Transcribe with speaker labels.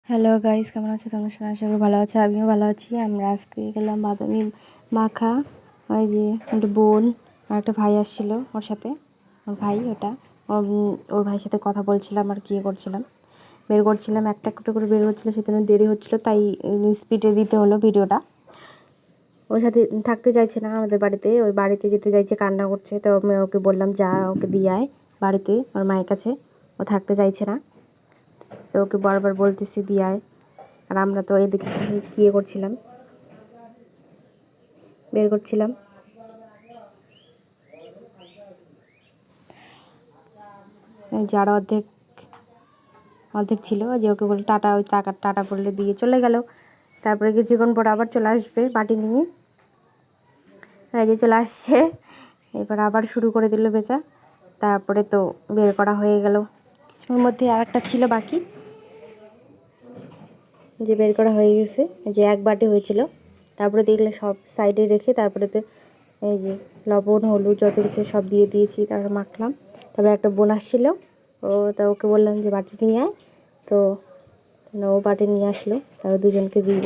Speaker 1: Hello guys, কেমন আছো তোমরা? সবাই আশা করি ভালো আছো, আমিও ভালো আছি। আমরা আজকে গেলাম বাদামি মাখা। ওই যে একটা বোন আর একটা ভাই আসছিল ওর সাথে, ওর ভাই ওটা ওর ভাইয়ের সাথে কথা বলছিলাম আর কি করছিলাম, বের করছিলাম, একটা একটা করে বের হচ্ছিলো, সেজন্য দেরি হচ্ছিলো, তাই স্পিডে দিতে হলো ভিডিওটা। ওর সাথে থাকতে চাইছে না আমাদের বাড়িতে, ওই বাড়িতে যেতে চাইছে, কান্না করছে। তো আমি ওকে বললাম যা, ওকে দিয়ে আয় বাড়িতে ওর মায়ের কাছে। ও থাকতে চাইছে না, তো ওকে বারবার বলতেছি দিয়ে আয়। আর আমরা তো এদিকে কী করছিলাম, বের করছিলাম। যারা অর্ধেক অর্ধেক ছিল, যে ওকে বলে টাটা, ওই টাটা বললে দিয়ে চলে গেল। তারপরে কিছুক্ষণ পর আবার চলে আসবে বাটি নিয়ে, এই যে চলে আসছে। এবার আবার শুরু করে দিল বেচা। তারপরে তো বের করা হয়ে গেল। কিছুর মধ্যে আর একটা ছিল বাকি, যে বের করা হয়ে গেছে, যে এক বাটি হয়েছিল। তারপরে দেখলে সব সাইডে রেখে তারপরে তো এই যে লবণ হলুদ যত কিছু সব দিয়ে দিয়েছি, তারপরে মাখলাম। তারপরে একটা বোন আসছিল, তা ওকে বললাম যে বাটি নিয়ে আয়, তো ও বাটি নিয়ে আসলো, তারপর দুজনকে দিই।